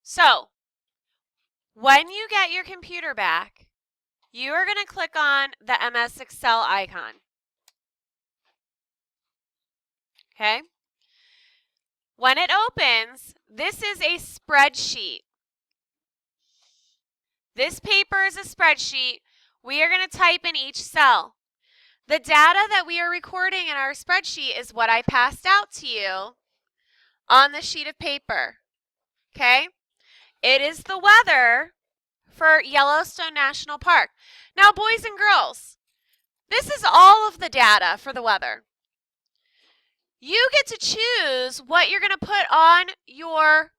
So when you get your computer back, you are going to click on the MS Excel icon. Okay? When it opens, this is a spreadsheet. This paper is a spreadsheet. We are going to type in each cell. The data that we are recording in our spreadsheet is what I passed out to you on the sheet of paper. Okay? It is the weather for Yellowstone National Park. Now, boys and girls, this is all of the data for the weather. You get to choose what you're going to put on your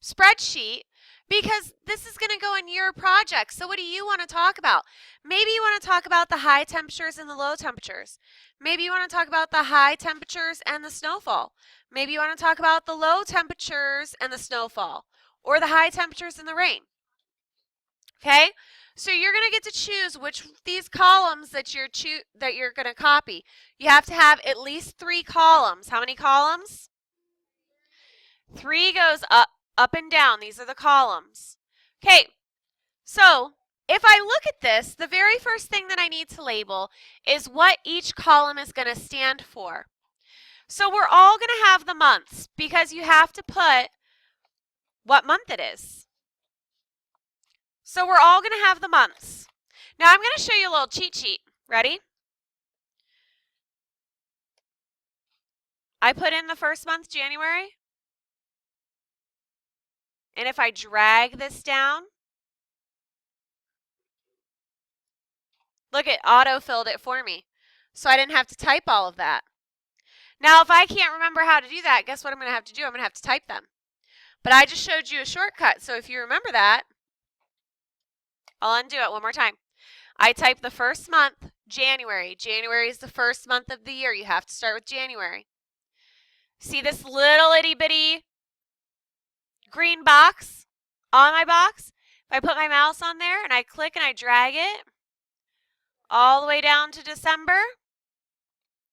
spreadsheet because this is going to go in your project. So what do you want to talk about? Maybe you want to talk about the high temperatures and the low temperatures. Maybe you want to talk about the high temperatures and the snowfall. Maybe you want to talk about the low temperatures and the snowfall, or the high temperatures and the rain. Okay? So you're going to get to choose which of these columns that you're going to copy. You have to have at least 3 columns. How many columns? 3 goes up and down. These are the columns. Okay, so if I look at this, the very first thing that I need to label is what each column is going to stand for. So we're all going to have the months because you have to put what month it is. So we're all going to have the months. Now I'm going to show you a little cheat sheet. Ready? I put in the first month, January. And if I drag this down, look, it auto-filled it for me. So I didn't have to type all of that. Now, if I can't remember how to do that, guess what I'm going to have to do? I'm going to have to type them. But I just showed you a shortcut. So if you remember that, I'll undo it one more time. I type the first month, January. January is the first month of the year. You have to start with January. See this little itty-bitty green box on my box? If I put my mouse on there and I click and I drag it all the way down to December,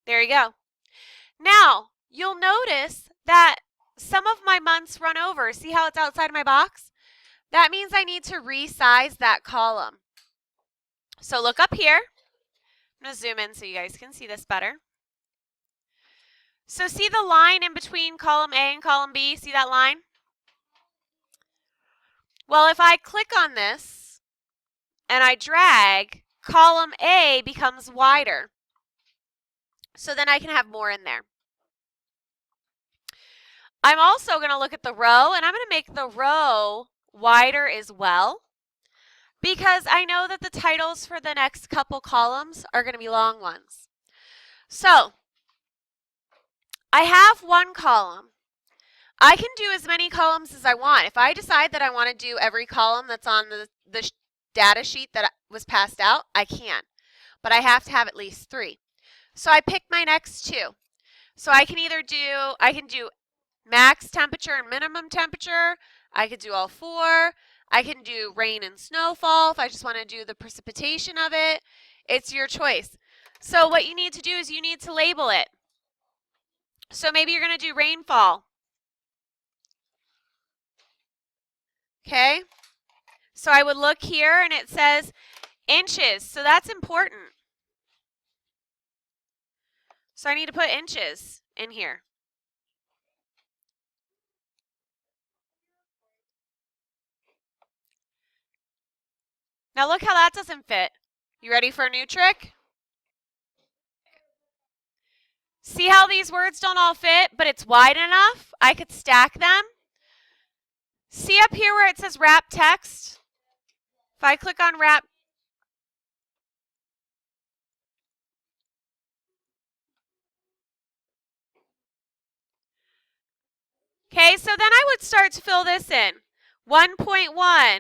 there you go. Now, you'll notice that some of my months run over. See how it's outside of my box? That means I need to resize that column. So look up here. I'm going to zoom in so you guys can see this better. So see the line in between column A and column B? See that line? Well, if I click on this and I drag, column A becomes wider. So then I can have more in there. I'm also going to look at the row, and I'm going to make the row wider as well, because I know that the titles for the next couple columns are going to be long ones. So I have one column. I can do as many columns as I want. If I decide that I want to do every column that's on the data sheet that was passed out, I can. But I have to have at least 3. So I picked my next 2. So I can either do max temperature and minimum temperature. I could do all 4. I can do rain and snowfall if I just want to do the precipitation of it. It's your choice. So what you need to do is you need to label it. So maybe you're going to do rainfall. Okay? So I would look here and it says inches. So that's important. So I need to put inches in here. Now look how that doesn't fit. You ready for a new trick? See how these words don't all fit, but it's wide enough? I could stack them. See up here where it says wrap text? If I click on wrap, okay, so then I would start to fill this in. 1.1,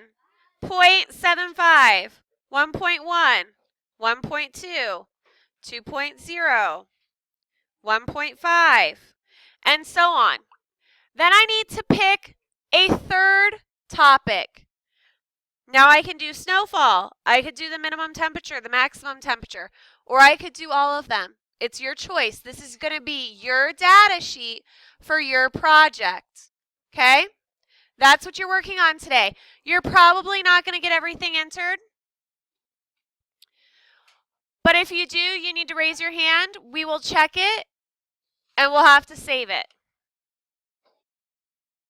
0.75, 1.1, 1.2, 2.0, 1.5, and so on. Then I need to pick a third topic. Now I can do snowfall. I could do the minimum temperature, the maximum temperature, or I could do all of them. It's your choice. This is going to be your data sheet for your project. Okay? That's what you're working on today. You're probably not going to get everything entered. But if you do, you need to raise your hand. We will check it, and we'll have to save it.